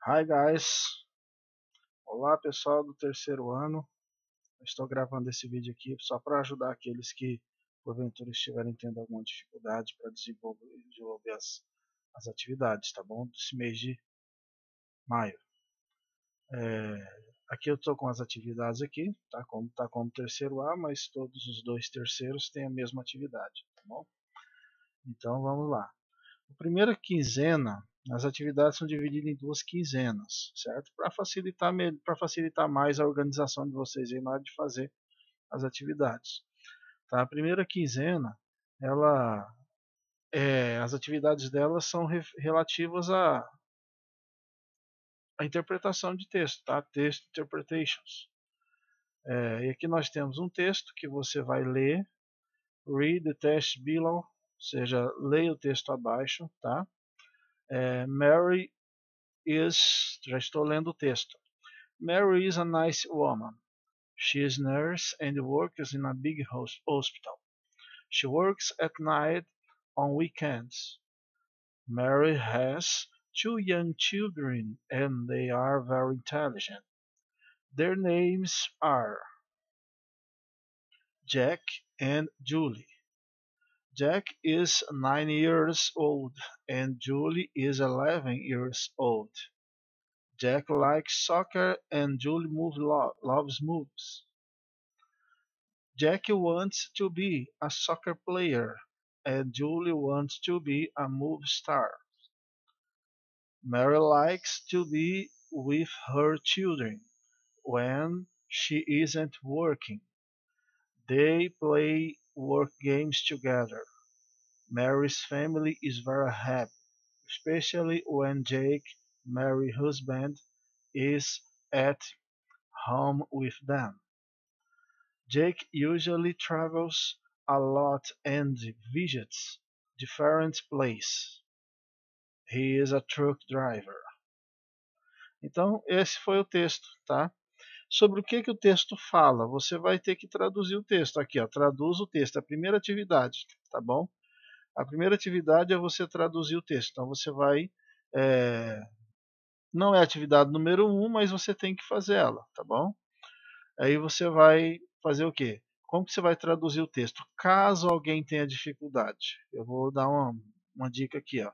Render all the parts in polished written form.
Hi guys, olá pessoal do terceiro ano. Estou gravando esse vídeo aqui só para ajudar aqueles que porventura estiverem tendo alguma dificuldade para desenvolver as atividades, tá bom? Desse mês de maio. Aqui eu estou com as atividades aqui, tá como terceiro A, mas todos os dois terceiros têm a mesma atividade, tá bom? Então vamos lá. A primeira quinzena, as atividades são divididas em duas quinzenas, certo? Para facilitar mais a organização de vocês aí na hora de fazer as atividades. Tá? A primeira quinzena, as atividades delas são relativas à interpretação de texto, tá? Text interpretations. E aqui nós temos um texto que você vai ler, read the text below, ou seja, leia o texto abaixo, tá? Mary já estou lendo o texto. Mary is a nice woman. She is nurse and works in a big hospital. She works at night on weekends. Mary has two young children and they are very intelligent. Their names are Jack and Julie. Jack is 9 years old and Julie is 11 years old. Jack likes soccer and Julie loves movies. Jack wants to be a soccer player and Julie wants to be a movie star. Mary likes to be with her children when she isn't working. They play work games together. Mary's family is very happy, especially when Jake, Mary's husband, is at home with them. Jake usually travels a lot and visits different places. He is a truck driver. Então, esse foi o texto, tá? Sobre o que o texto fala, você vai ter que traduzir o texto. Aqui, ó, traduz o texto, a primeira atividade, tá bom? A primeira atividade é você traduzir o texto. Então, você vai... não é a atividade número 1, mas você tem que fazer ela, tá bom? Aí você vai fazer o quê? Como que você vai traduzir o texto? Caso alguém tenha dificuldade, eu vou dar uma dica aqui, ó.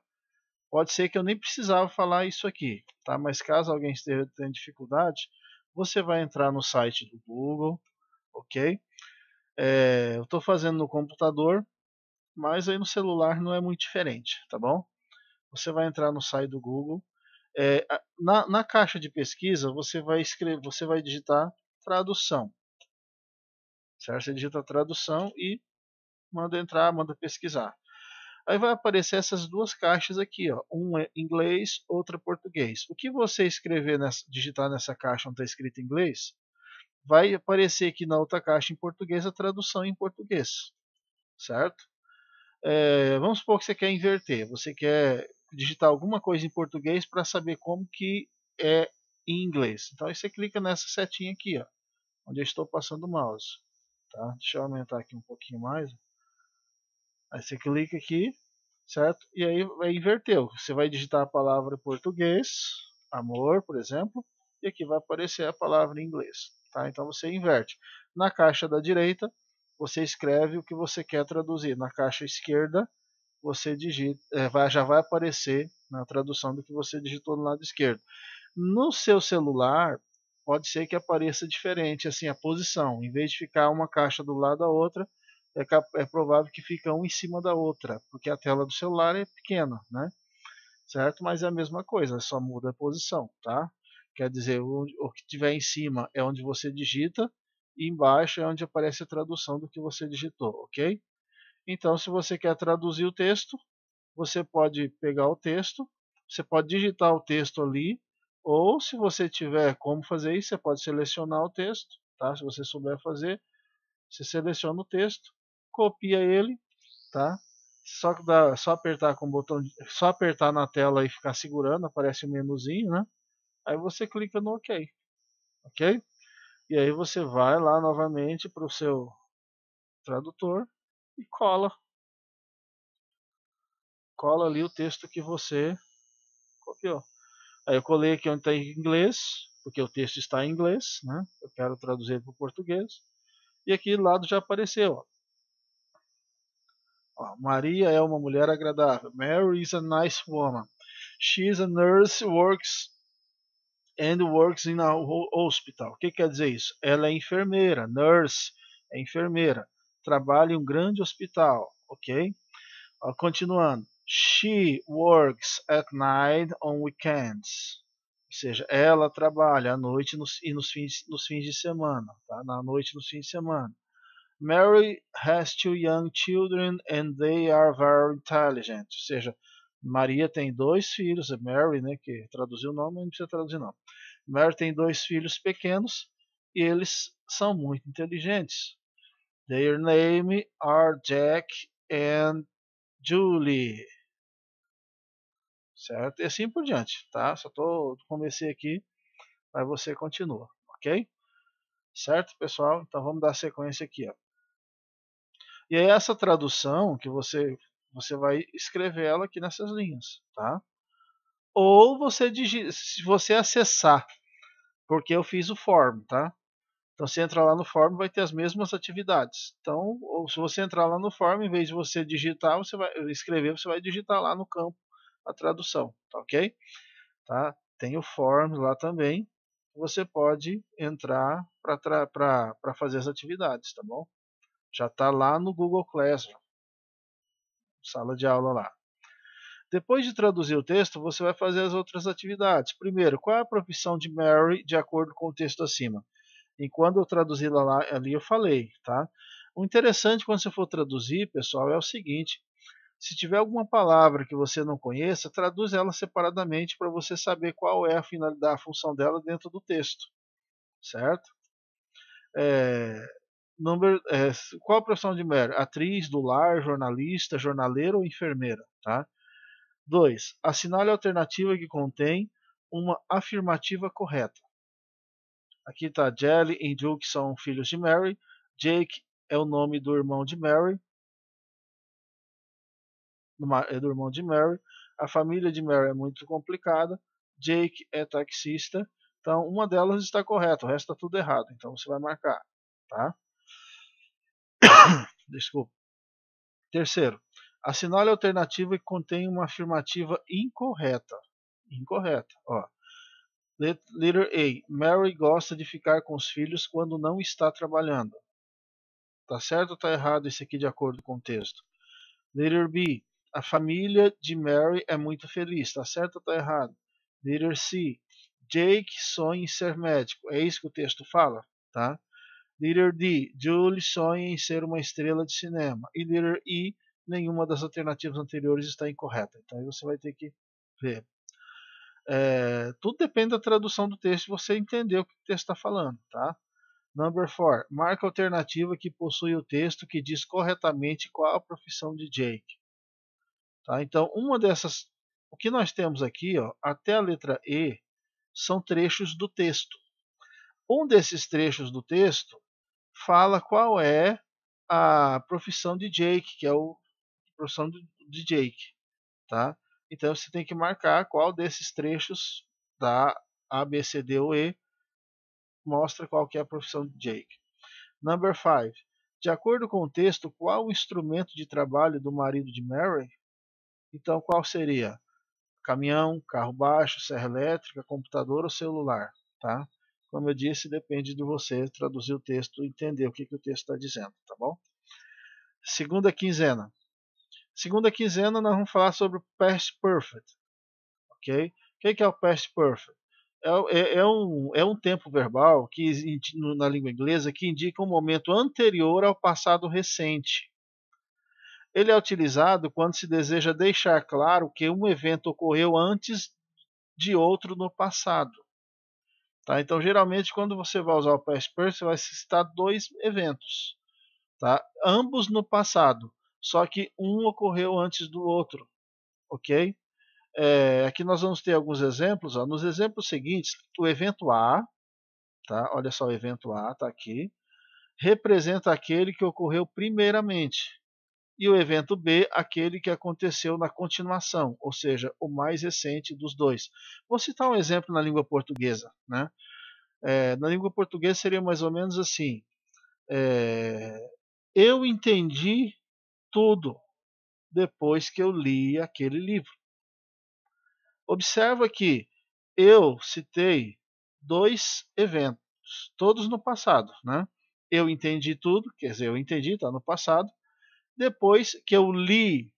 Pode ser que eu nem precisava falar isso aqui, tá? Mas caso alguém esteja tendo dificuldade, você vai entrar no site do Google, ok? Eu estou fazendo no computador, mas aí no celular não é muito diferente, tá bom? Você vai entrar no site do Google. Na caixa de pesquisa, você vai digitar tradução, certo? Você digita tradução e manda pesquisar. Aí vai aparecer essas duas caixas aqui, ó. Um é inglês, outra português. O que você digitar nessa caixa onde está escrito inglês, vai aparecer aqui na outra caixa em português a tradução em português, certo? Vamos supor que você quer inverter. Você quer digitar alguma coisa em português para saber como que é em inglês. Então aí você clica nessa setinha aqui, ó, onde eu estou passando o mouse. Tá? Deixa eu aumentar aqui um pouquinho mais. Aí você clica aqui, certo? E aí vai inverter. Você vai digitar a palavra em português, amor, por exemplo, e aqui vai aparecer a palavra em inglês. Tá? Então você inverte. Na caixa da direita, você escreve o que você quer traduzir. Na caixa esquerda, você digita, já vai aparecer na tradução do que você digitou no lado esquerdo. No seu celular, pode ser que apareça diferente assim a posição. Em vez de ficar uma caixa do lado da outra, é provável que fica uma em cima da outra, porque a tela do celular é pequena, né? Certo? Mas é a mesma coisa, só muda a posição, tá? Quer dizer, o que tiver em cima é onde você digita e embaixo é onde aparece a tradução do que você digitou, ok? Então, se você quer traduzir o texto, você pode pegar o texto, você pode digitar o texto ali, ou se você tiver como fazer isso, você pode selecionar o texto, tá? Se você souber fazer, você seleciona o texto, copia ele, tá? Só apertar com o botão, só apertar na tela e ficar segurando, aparece um menuzinho, né? Aí você clica no OK, ok? E aí você vai lá novamente para o seu tradutor e cola ali o texto que você copiou. Aí eu colei aqui onde está em inglês, porque o texto está em inglês, né? Eu quero traduzir para o português. E aqui do lado já apareceu. Ó, Maria é uma mulher agradável. Mary is a nice woman. She is a nurse, works in a hospital. O que quer dizer isso? Ela é enfermeira. Nurse é enfermeira. Trabalha em um grande hospital, ok? Continuando. She works at night on weekends. Ou seja, ela trabalha à noite e nos fins de semana. Tá? Na noite e nos fins de semana. Mary has two young children and they are very intelligent. Ou seja, Maria tem dois filhos, Mary, né, que traduziu o nome, não precisa traduzir não. Mary tem dois filhos pequenos e eles são muito inteligentes. Their name are Jack and Julie. Certo? E assim por diante, tá? Só comecei aqui, mas você continua, ok? Certo, pessoal? Então vamos dar sequência aqui, ó. E aí essa tradução que você vai escrever ela aqui nessas linhas, tá? Ou você se você acessar, porque eu fiz o form, tá? Então você entra lá no form, vai ter as mesmas atividades. Então, ou se você entrar lá no form, em vez de você digitar, você vai escrever, você vai digitar lá no campo a tradução, tá ok? Tá? Tem o form lá também. Você pode entrar para fazer as atividades, tá bom? Já está lá no Google Classroom, sala de aula lá. Depois de traduzir o texto, você vai fazer as outras atividades. Primeiro, qual é a profissão de Mary de acordo com o texto acima? E quando eu traduzi ali eu falei, tá? O interessante quando você for traduzir, pessoal, é o seguinte: se tiver alguma palavra que você não conheça, traduz ela separadamente para você saber qual é a finalidade, a função dela dentro do texto, certo? É, qual a profissão de Mary? Atriz, do lar, jornalista, jornaleiro ou enfermeira, tá? 2. Assinale a alternativa que contém uma afirmativa correta. Aqui está Jelly e Duke são filhos de Mary. Jake é o nome do irmão de Mary. É do irmão de Mary. A família de Mary é muito complicada. Jake é taxista. Então, uma delas está correta, o resto está tudo errado. Então, você vai marcar, tá? Desculpa. Terceiro, assinale a alternativa que contém uma afirmativa incorreta. Incorreta, ó. Letter A. Mary gosta de ficar com os filhos quando não está trabalhando. Tá certo ou tá errado esse aqui de acordo com o texto? Letter B. A família de Mary é muito feliz. Tá certo ou tá errado? Letter C. Jake sonha em ser médico. É isso que o texto fala, tá? Letter D. Julie sonha em ser uma estrela de cinema. E letter E. Nenhuma das alternativas anteriores está incorreta. Então aí você vai ter que ver. Tudo depende da tradução do texto e você entender o que o texto está falando, tá? Number 4. Marca a alternativa que possui o texto que diz corretamente qual a profissão de Jake. Tá? Então, uma dessas, o que nós temos aqui, ó, até a letra E, são trechos do texto. Um desses trechos do texto fala qual é a profissão de Jake, que é a profissão de Jake, tá? Então você tem que marcar qual desses trechos da A, B, C, D ou E mostra qual que é a profissão de Jake. Number 5. De acordo com o texto, qual o instrumento de trabalho do marido de Mary? Então, qual seria? Caminhão, carro baixo, serra elétrica, computador ou celular? Tá? Como eu disse, depende de você traduzir o texto e entender o que o texto está dizendo, tá bom? Segunda quinzena. Segunda quinzena nós vamos falar sobre o Past Perfect. Ok? O que é o Past Perfect? É um tempo verbal que na língua inglesa que indica um momento anterior ao passado recente. Ele é utilizado quando se deseja deixar claro que um evento ocorreu antes de outro no passado. Tá? Então, geralmente, quando você vai usar o past perfect, você vai citar dois eventos, tá? Ambos no passado, só que um ocorreu antes do outro, ok? Aqui nós vamos ter alguns exemplos. Ó. Nos exemplos seguintes, o evento A, tá? Olha só, o evento A está aqui, representa aquele que ocorreu primeiramente. e o evento B, aquele que aconteceu na continuação, ou seja, o mais recente dos dois. Vou citar um exemplo na língua portuguesa, né? Na língua portuguesa seria mais ou menos assim: é, eu entendi tudo depois que eu li aquele livro. Observa que eu citei dois eventos, todos no passado, né? Eu entendi tudo, quer dizer, eu entendi, está no passado. Depois que eu li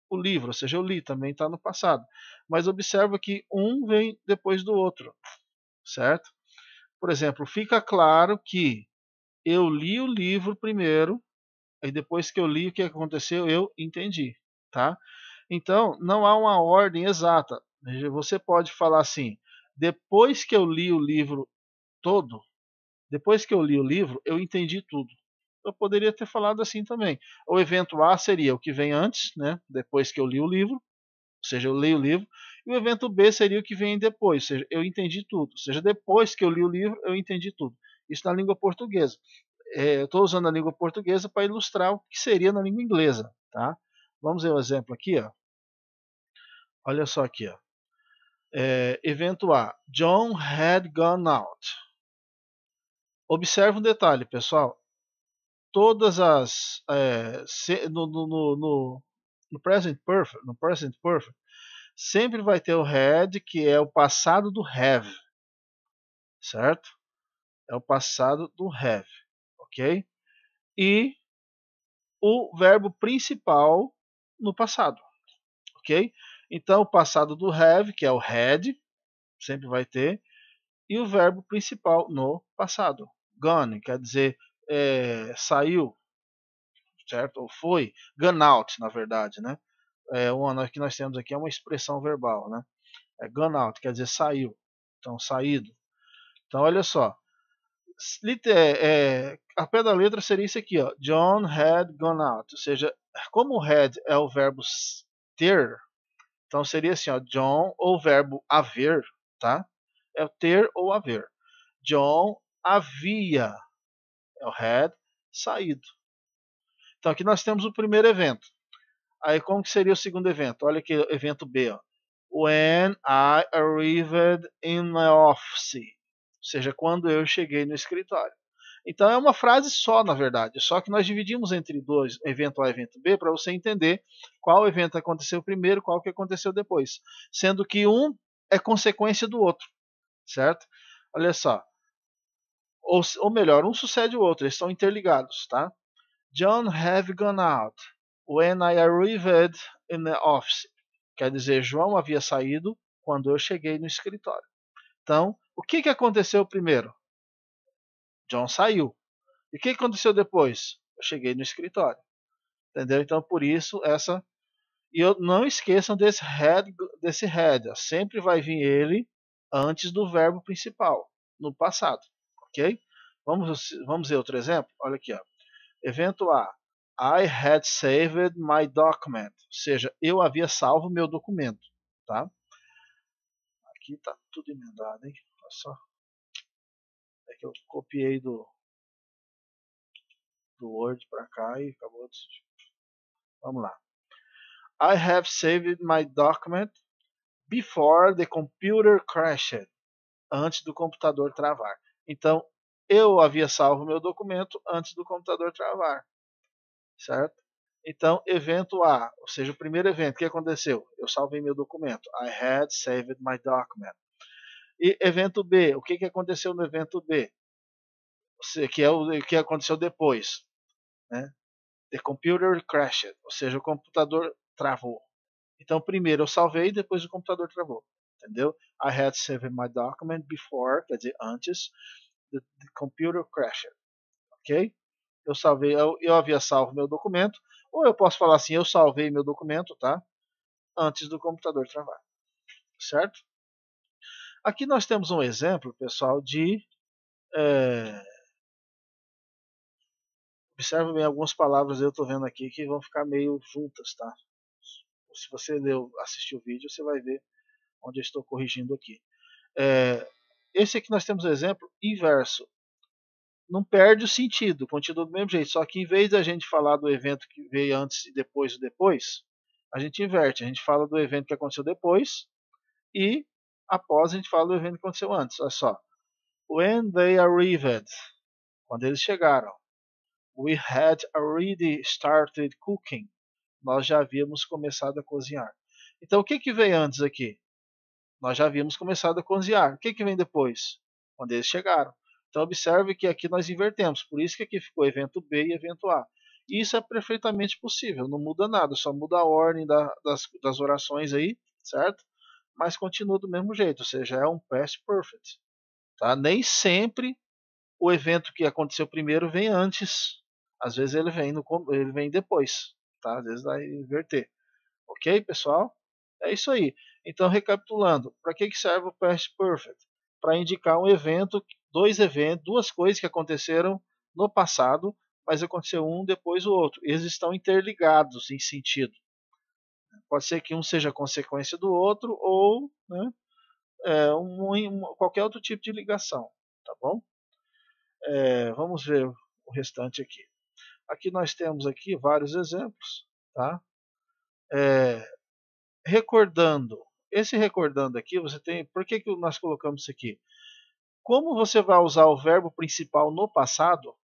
o livro, ou seja, eu li, também está no passado. Mas observa que um vem depois do outro, certo? Por exemplo, fica claro que eu li o livro primeiro, e depois que eu li o que aconteceu, eu entendi, tá? Então, não há uma ordem exata. Você pode falar assim: depois que eu li o livro todo, depois que eu li o livro, eu entendi tudo. Eu poderia ter falado assim também. O evento A seria o que vem antes, né? Depois que eu li o livro, ou seja, eu leio o livro. E o evento B seria o que vem depois, ou seja, eu entendi tudo. Ou seja, depois que eu li o livro, eu entendi tudo. Isso na língua portuguesa. Eu estou usando a língua portuguesa para ilustrar o que seria na língua inglesa, tá? Vamos ver um exemplo aqui, ó. Olha só aqui, ó. Evento A. John had gone out. Observe um detalhe, pessoal. Todas as no present perfect sempre vai ter o had, que é o passado do have, certo? É o passado do have, ok? E o verbo principal no passado, ok? Então, o passado do have, que é o had, sempre vai ter, e o verbo principal no passado. Gone quer dizer saiu, certo? Ou foi. Gone out, na verdade, né? Uma que nós temos aqui é uma expressão verbal, né? Gone out quer dizer saiu. Então, saído. Então, olha só. A pé da letra seria isso aqui, ó. John had gone out. Ou seja, como o had é o verbo ter, então seria assim, ó. John, ou o verbo haver, tá? É o ter ou haver. John havia, é o had, saído. Então aqui nós temos o primeiro evento. Aí como que seria o segundo evento? Olha aqui o evento B, ó. When I arrived in my office. Ou seja, quando eu cheguei no escritório. Então é uma frase só, na verdade. Só que nós dividimos entre dois, evento A e evento B, para você entender qual evento aconteceu primeiro, qual que aconteceu depois. Sendo que um é consequência do outro, certo? Olha só. Ou melhor, um sucede o outro, eles estão interligados, tá? John have gone out when I arrived in the office. Quer dizer, João havia saído quando eu cheguei no escritório. Então, o que aconteceu primeiro? John saiu. E o que aconteceu depois? Eu cheguei no escritório. Entendeu? Então, por isso, essa. E não esqueçam desse had. Sempre vai vir ele antes do verbo principal, no passado. Ok? Vamos ver outro exemplo? Olha aqui, ó. Evento A. I had saved my document. Ou seja, eu havia salvo meu documento. Tá? Aqui tá tudo emendado, hein? Olha só. É que eu copiei do Word para cá e acabou de. Vamos lá. I have saved my document before the computer crashed. Antes do computador travar. Então, eu havia salvo meu documento antes do computador travar. Certo? Então, evento A, ou seja, o primeiro evento, o que aconteceu? Eu salvei meu documento. I had saved my document. E evento B, o que aconteceu no evento B? Que é o que aconteceu depois. Né? The computer crashed, ou seja, o computador travou. Então, primeiro eu salvei, depois o computador travou. Entendeu? I had saved my document before, quer dizer, antes, the computer crashed. Ok? Eu havia salvo meu documento, ou eu posso falar assim, eu salvei meu documento, tá? Antes do computador travar. Certo? Aqui nós temos um exemplo, pessoal, de. Observe bem algumas palavras eu estou vendo aqui que vão ficar meio juntas, tá? Se você assistir o vídeo, você vai ver onde eu estou corrigindo aqui. Esse aqui nós temos o exemplo inverso. não perde o sentido, continua do mesmo jeito. Só que em vez da gente falar do evento que veio antes e depois, a gente inverte. A gente fala do evento que aconteceu depois e após a gente fala do evento que aconteceu antes. Olha só. When they arrived, quando eles chegaram. We had already started cooking. Nós já havíamos começado a cozinhar. Então o que veio antes aqui? Nós já havíamos começado a cozinhar. O que vem depois? Quando eles chegaram. Então observe que aqui nós invertemos. Por isso que aqui ficou evento B e evento A. E isso é perfeitamente possível. Não muda nada. Só muda a ordem das orações aí, certo? Mas continua do mesmo jeito. Ou seja, é um past perfect. Tá? Nem sempre o evento que aconteceu primeiro vem antes. Às vezes ele vem depois. Tá? Às vezes vai inverter. Ok, pessoal? É isso aí. Então, recapitulando, para que serve o Past Perfect? Para indicar um evento, duas coisas que aconteceram no passado, mas aconteceu um depois o outro. Eles estão interligados em sentido. Pode ser que um seja consequência do outro ou, né, qualquer outro tipo de ligação. Tá bom? Vamos ver o restante aqui. Aqui nós temos aqui vários exemplos. Tá? Recordando. Esse recordando aqui, você tem. Por que nós colocamos isso aqui? Como você vai usar o verbo principal no passado,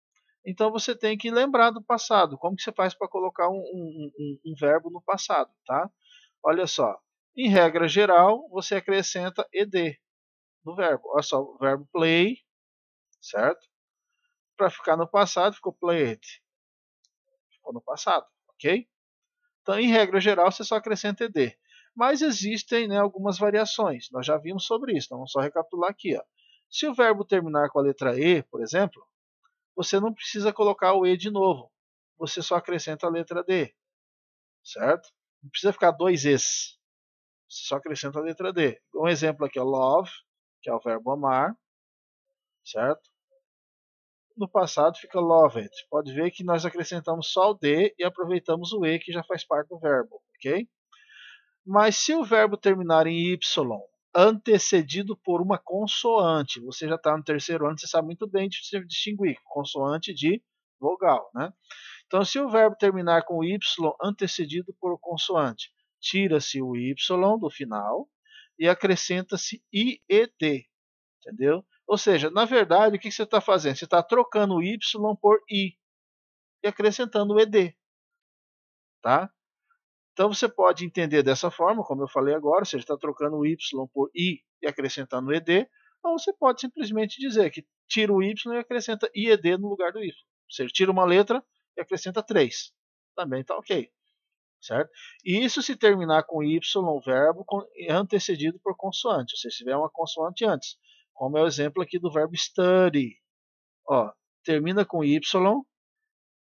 então você tem que lembrar do passado. Como que você faz para colocar um verbo no passado, tá? Olha só. Em regra geral, você acrescenta ed no verbo. Olha só, o verbo play, certo? Para ficar no passado, ficou played. Ficou no passado, ok? Então, em regra geral, você só acrescenta ed. Mas existem, né, algumas variações. Nós já vimos sobre isso. Então, vamos só recapitular aqui. Ó. Se o verbo terminar com a letra E, por exemplo, você não precisa colocar o E de novo. Você só acrescenta a letra D. Certo? Não precisa ficar dois Es. Você só acrescenta a letra D. Um exemplo aqui é love, que é o verbo amar. Certo? No passado fica loved. Pode ver que nós acrescentamos só o D e aproveitamos o E, que já faz parte do verbo. Ok? Mas se o verbo terminar em Y, antecedido por uma consoante, você já está no terceiro ano, você sabe muito bem distinguir consoante de vogal, né? Então, se o verbo terminar com Y antecedido por consoante, tira-se o Y do final e acrescenta-se IED, entendeu? Ou seja, na verdade, o que você está fazendo? Você está trocando o Y por I e acrescentando o ED, tá? Então você pode entender dessa forma, como eu falei agora, ou seja, está trocando o Y por I e acrescentando o ED, ou você pode simplesmente dizer que tira o Y e acrescenta IED no lugar do Y. Ou seja, tira uma letra e acrescenta 3. Também está ok. Certo? E isso se terminar com Y, o verbo antecedido por consoante, ou seja, se tiver uma consoante antes. Como é o exemplo aqui do verbo study. Ó, termina com Y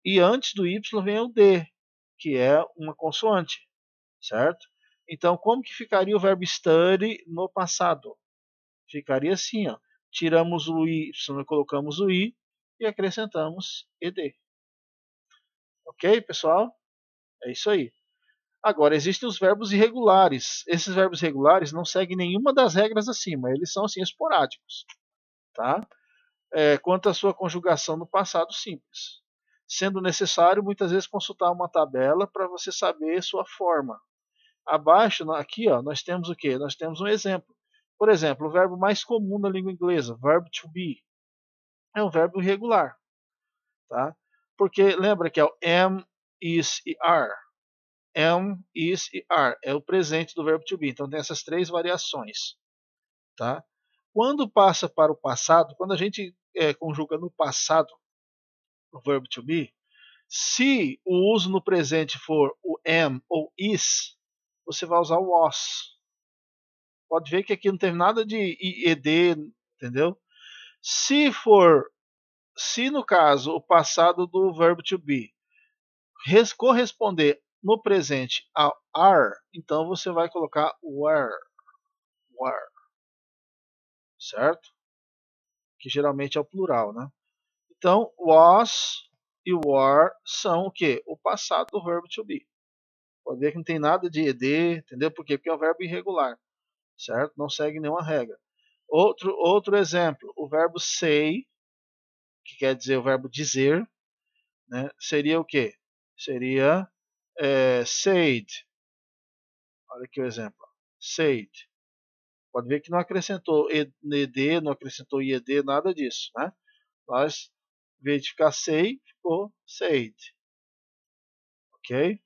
e antes do Y vem o D, que é uma consoante. Certo? Então, como que ficaria o verbo study no passado? Ficaria assim, ó. Tiramos o y, colocamos o i e acrescentamos ed. Ok, pessoal? É isso aí. Agora, existem os verbos irregulares. Esses verbos regulares não seguem nenhuma das regras acima. Eles são assim esporádicos, tá? Quanto à sua conjugação no passado simples. Sendo necessário, muitas vezes, consultar uma tabela para você saber sua forma. Abaixo, aqui, ó, nós temos o quê? Nós temos um exemplo. Por exemplo, o verbo mais comum na língua inglesa, verb to be, é um verbo irregular. Tá? Porque lembra que é o am, is e are. Am, is e are. É o presente do verbo to be. Então tem essas três variações. Tá? Quando passa para o passado, quando a gente conjuga no passado o verbo to be, se o uso no presente for o am ou is, você vai usar o was. Pode ver que aqui não tem nada de ed, entendeu? Se no caso o passado do verbo to be corresponder no presente ao are, então você vai colocar were, certo? Que geralmente é o plural, né? Então, was e were são o quê? O passado do verbo to be. Pode ver que não tem nada de ed, entendeu? Por quê? Porque é um verbo irregular, certo? Não segue nenhuma regra. Outro exemplo, o verbo say, que quer dizer o verbo dizer, né, seria o quê? Seria said. Olha aqui o exemplo. Said. Pode ver que não acrescentou ed, não acrescentou ied, nada disso, né? Mas, em vez de ficar say, ficou said. Ok?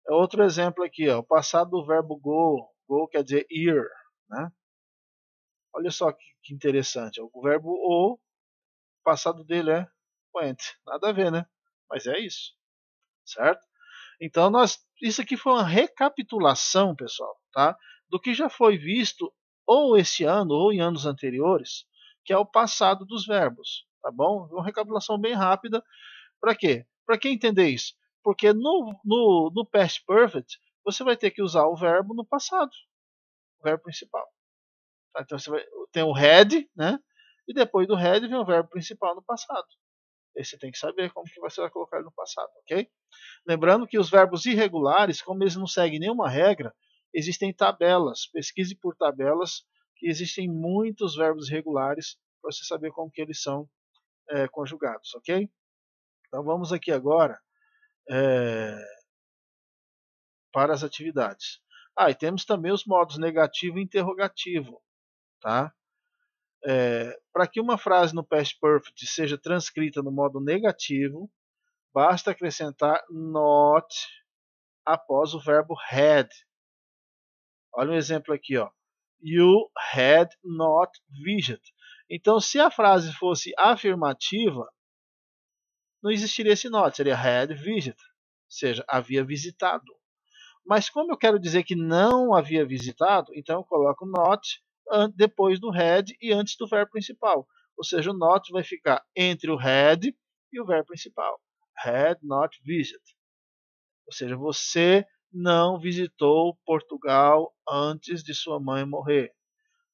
Outro exemplo aqui, ó, o passado do verbo go. Go quer dizer ir, né? Olha só que interessante. O verbo o passado dele é went. Nada a ver, né? Mas é isso, certo? Então, isso aqui foi uma recapitulação, pessoal, tá? Do que já foi visto ou esse ano ou em anos anteriores, que é o passado dos verbos, tá bom? Uma recapitulação bem rápida. Para quê? Para quem entender isso? Porque no past perfect, você vai ter que usar o verbo no passado, o verbo principal. Tá? Então, tem o had, né? E depois do had vem o verbo principal no passado. Aí você tem que saber como que você vai colocar ele no passado, ok? Lembrando que os verbos irregulares, como eles não seguem nenhuma regra, existem tabelas. Pesquise por tabelas, que existem muitos verbos irregulares para você saber como que eles são conjugados, ok? Então vamos aqui agora para as atividades. E temos também os modos negativo e interrogativo, tá? Para que uma frase no past perfect seja transcrita no modo negativo, basta acrescentar not após o verbo had. Olha um exemplo aqui, ó. You had not visited. Então, se a frase fosse afirmativa, não existiria esse not, seria had visited, ou seja, havia visitado. Mas como eu quero dizer que não havia visitado, então eu coloco not depois do had e antes do verbo principal. Ou seja, o not vai ficar entre o had e o verbo principal. Had not visited. Ou seja, você não visitou Portugal antes de sua mãe morrer.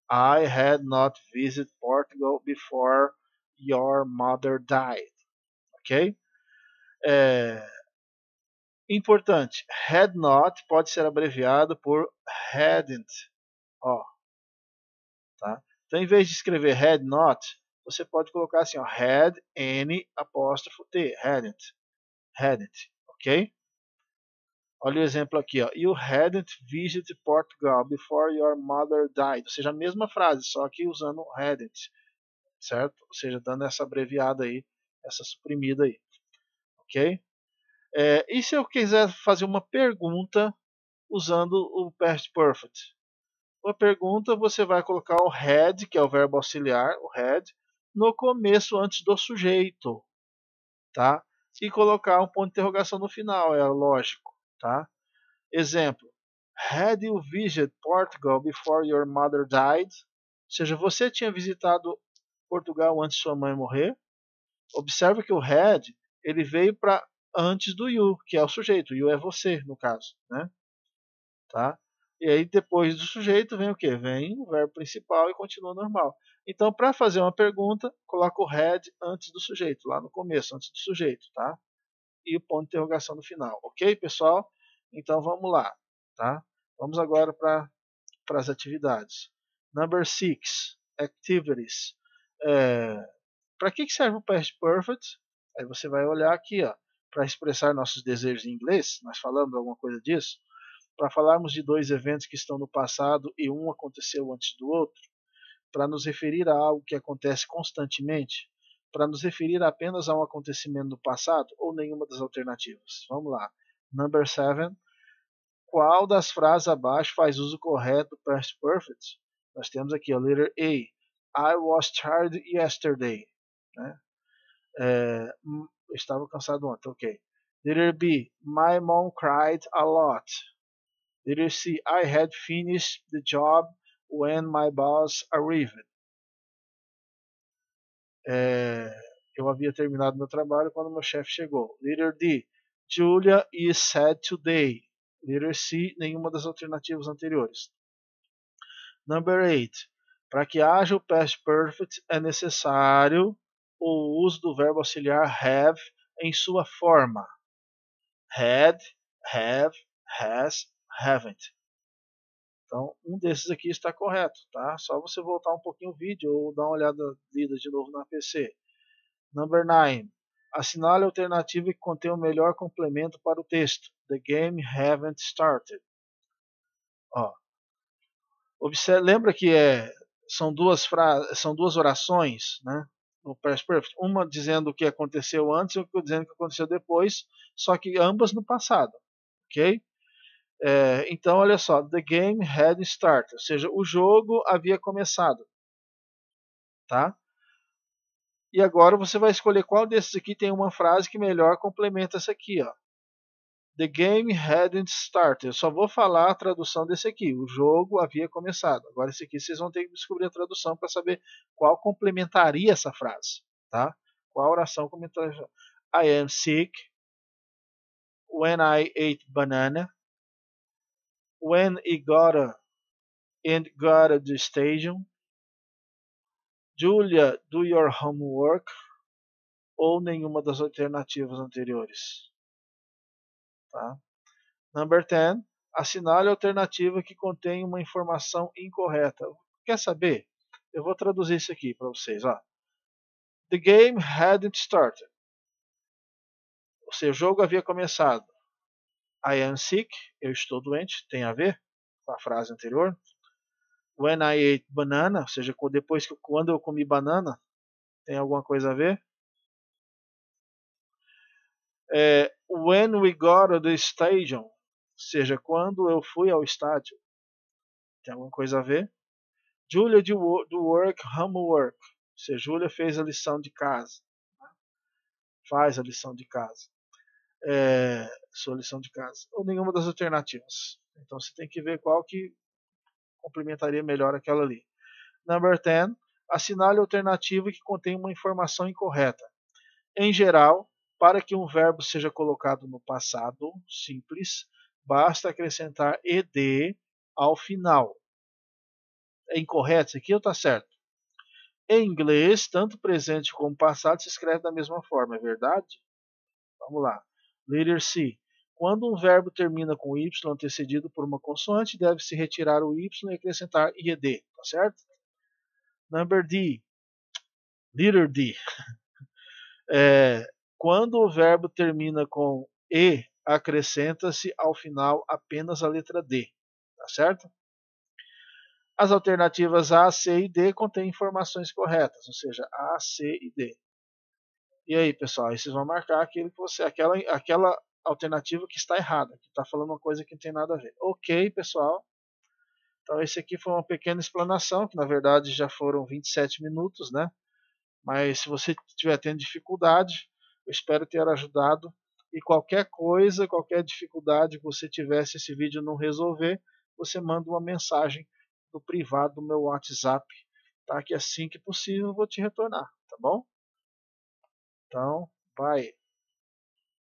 I had not visited Portugal before your mother died. Ok? Importante, had not pode ser abreviado por hadn't. Ó, tá? Então, em vez de escrever had not, você pode colocar assim, ó, had any apóstrofo T, hadn't, hadn't, ok? Olha o exemplo aqui, ó. You hadn't visited Portugal before your mother died. Ou seja, a mesma frase, só que usando hadn't, certo? Ou seja, dando essa abreviada aí, essa suprimida aí, ok? E se eu quiser fazer uma pergunta usando o past perfect? Uma pergunta, você vai colocar o had, que é o verbo auxiliar, o had, no começo antes do sujeito, tá? E colocar um ponto de interrogação no final, é lógico, tá? Exemplo: Had you visited Portugal before your mother died? Ou seja, você tinha visitado Portugal antes de sua mãe morrer? Observe que o had ele veio para antes do you, que é o sujeito. You é você, no caso, né? Tá? E aí depois do sujeito vem o que? Vem o verbo principal e continua normal. Então, para fazer uma pergunta, coloca o had antes do sujeito, lá no começo, antes do sujeito, tá? E o ponto de interrogação no final, ok, pessoal? Então vamos lá, tá? Vamos agora para as atividades. Number 6, activities. Para que serve o past perfect? Aí você vai olhar aqui, ó, para expressar nossos desejos em inglês. Nós falamos alguma coisa disso? Para falarmos de dois eventos que estão no passado e um aconteceu antes do outro, para nos referir a algo que acontece constantemente, para nos referir apenas a um acontecimento no passado ou nenhuma das alternativas. Vamos lá. Number 7. Qual das frases abaixo faz uso correto do past perfect? Nós temos aqui a letter A. I was tired yesterday. Né? Eu estava cansado ontem, ok. Letter B. My mom cried a lot. Letter C. I had finished the job when my boss arrived. Eu havia terminado meu trabalho quando meu chefe chegou. Letter D. Julia is sad today. Letter C. Nenhuma das alternativas anteriores. Number 8. Para que haja o past perfect é necessário o uso do verbo auxiliar have em sua forma. Had, have, has, haven't. Então, um desses aqui está correto, tá? Só você voltar um pouquinho o vídeo ou dar uma olhada lida de novo na PC. Number 9. Assinale a alternativa que contém o melhor complemento para o texto. The game haven't started. Ó, lembra que são duas orações, né? No Past Perfect. Uma dizendo o que aconteceu antes e outra dizendo o que aconteceu depois, só que ambas no passado. Ok? Então, olha só. The game had started. Ou seja, o jogo havia começado. Tá? E agora você vai escolher qual desses aqui tem uma frase que melhor complementa essa aqui. Ó. The game hadn't started. Eu só vou falar a tradução desse aqui. O jogo havia começado. Agora esse aqui vocês vão ter que descobrir a tradução para saber qual complementaria essa frase. Tá? Qual oração complementaria? I am sick. When I ate banana. When it got to the station. Julia, do your homework. Ou nenhuma das alternativas anteriores. Tá? Number 10. Assinale a alternativa que contém uma informação incorreta. Quer saber? Eu vou traduzir isso aqui para vocês. Ó. The game hadn't started. Ou seja, o jogo havia começado. I am sick. Eu estou doente. Tem a ver com a frase anterior. When I ate banana. Ou seja, quando eu comi banana. Tem alguma coisa a ver? When we got to the stadium. Ou seja, quando eu fui ao estádio. Tem alguma coisa a ver? Julia do work, homework. Ou seja, Julia fez a lição de casa. Faz a lição de casa. Sua lição de casa. Ou nenhuma das alternativas. Então você tem que ver qual que complementaria melhor aquela ali. Number 10. Assinale a alternativa que contém uma informação incorreta. Em geral, para que um verbo seja colocado no passado simples, basta acrescentar ed ao final. É incorreto isso aqui ou está certo? Em inglês, tanto presente como passado se escreve da mesma forma, é verdade? Vamos lá. Letter C. Quando um verbo termina com y antecedido por uma consoante, deve-se retirar o y e acrescentar ed, tá certo? Number D. Letter D. Quando o verbo termina com e, acrescenta-se ao final apenas a letra D, tá certo? As alternativas A, C e D contêm informações corretas, ou seja, A, C e D. E aí, pessoal, aí vocês vão marcar aquela alternativa que está errada, que está falando uma coisa que não tem nada a ver. Ok, pessoal. Então esse aqui foi uma pequena explanação, que na verdade já foram 27 minutos, né? Mas se você estiver tendo dificuldade, eu espero ter ajudado. E qualquer coisa, qualquer dificuldade que você tiver, se esse vídeo não resolver, você manda uma mensagem no privado do meu WhatsApp, tá? Que assim que possível eu vou te retornar, tá bom? Então, bye.